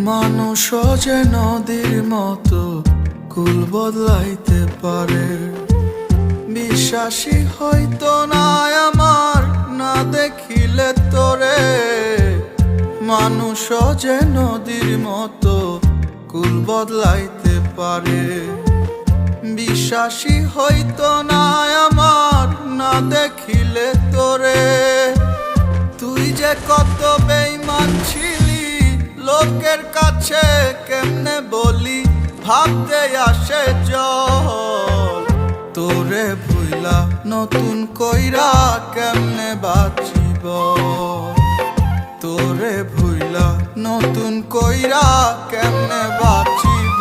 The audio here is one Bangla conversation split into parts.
মানুষও যে নদীর মতো কুল বদলাইতে পারে। বিশ্বাসী হইতো না আমার না দেখিলে তোরে। মানুষও যে নদীর মতো কুল বদলাইতে পারে। বিশ্বাসী হইতো না আমার না দেখিলে তোরে। তুই যে কত বেঈমান ছিলি লোকের কাছে কেমনে বলি ভাবতে আসে জল। তোরে ভুইলা নতুন কইরা কেমনে বাঁচিব। তোরে ভুইলা নতুন কইরা কেমনে বাঁচিব।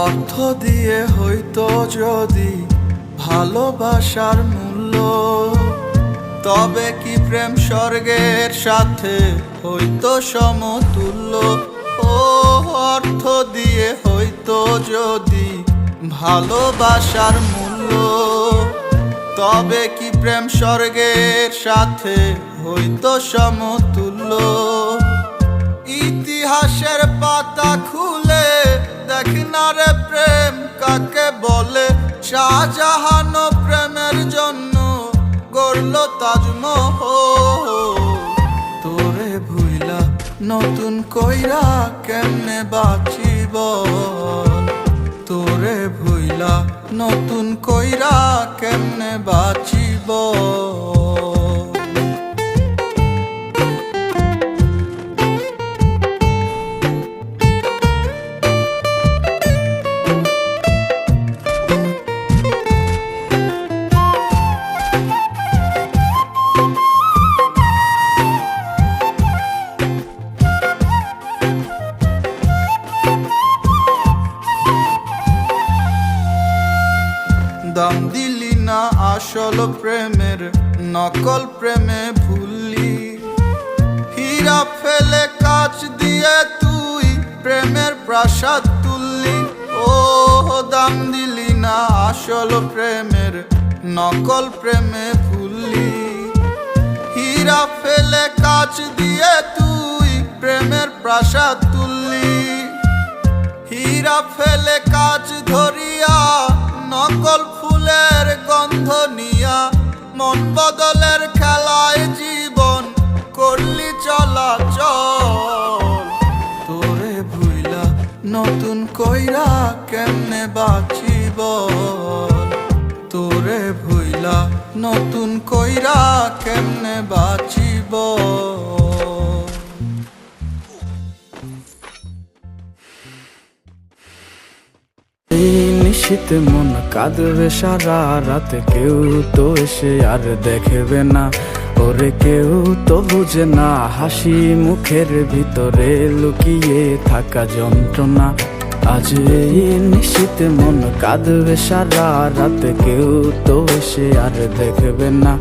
অর্থ দিয়ে হইতো যদি ভালোবাসার মূল্য, তবে কি প্রেম স্বর্গের সাথে হইতো সমতুল্য। ও অর্থ দিয়ে হইতো যদি ভালোবাসার মূল্য, তবে কি প্রেম স্বর্গের সাথে হইতো সমতুল্য। ইতিহাসের পাতা খুলে দেখ না রে প্রেম কাকে বলে। শাহজাহান প্রেমের জন্য গড়ল তাজমহল। তোরে ভুইলা নতুন কইরা কেমনে বাঁচিব। তোরে ভুইলা নতুন কইরা কেমনে বাঁচিব। দাম দিলি না আসল প্রেমের নকল প্রেমে ভুললি। হীরা ফেলে কাচ দিয়ে তুই প্রেমের প্রাসাদ তুললি। ও দাম দিলি না আসল প্রেমের নকল প্রেমে ভুললি। হীরা ফেলে কাচ দিয়ে তুই প্রেমের প্রাসাদ তুললি। হীরা ফেলে কাচ ধরিয়া নকল ফুলের গন্ধ নিয়া মন বদলের খেলায় জীবন করলি চলাচল। তোরে ভুইলা নতুন কইরা কেমনে বাঁচিব। তোরে ভুইলা নতুন কইরা কেমনে বাঁচিব। নিশীতে মন কাঁদবে সারা রাত, কেউ তো এসে আর দেখবে না। ওরে কেউ তো বুঝে না হাসি মুখের ভিতরে লুকিয়ে থাকা যন্ত্রণা। আজ এই নিশীতে মন কাঁদবে সারা রাত, কেউ তো এসে আর দেখবে না।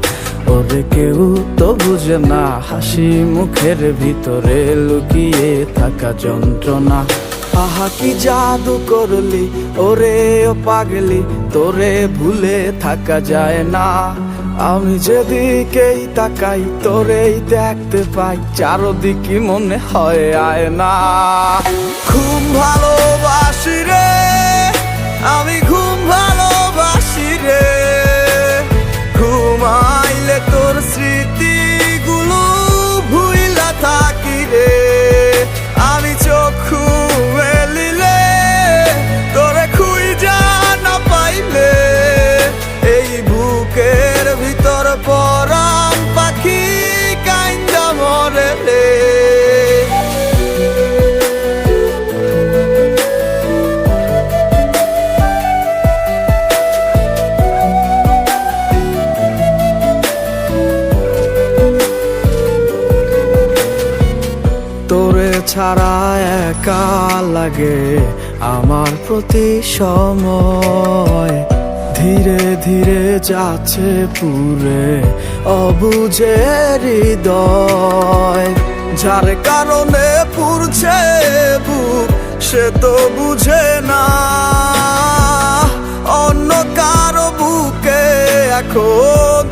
ওরে কেউ তো বুঝে না হাসি মুখের ভিতরে লুকিয়ে থাকা যন্ত্রণা। আহা কি জাদু করলি ওরে ও পাগলি, তোরে ভুলে থাকা যায় না। আমি যেদিকেই তাকাই তোরেই দেখতে পাই, চারদিকে মনে হয় আয়না। খুব ভালোবাসি রে আমি, খুব ভালোবাসি রে। ঘুমাইলে তোর স্মৃতিগুলো ভুইলা থাকি রে। আমি চক্ষু মেলিলে তোরে খুঁজা না পাইলে, এই বুকের ভিতর পরাণ পাখি কাইন্দা মরে রে। একা লাগে আমার প্রতি সময়। ধীরে ধীরে যাচ্ছে পুরে অবুঝে হৃদয়, যার কারণে পুরছে বুক সে তো বুঝে না। অন্য কারো বুকে এখন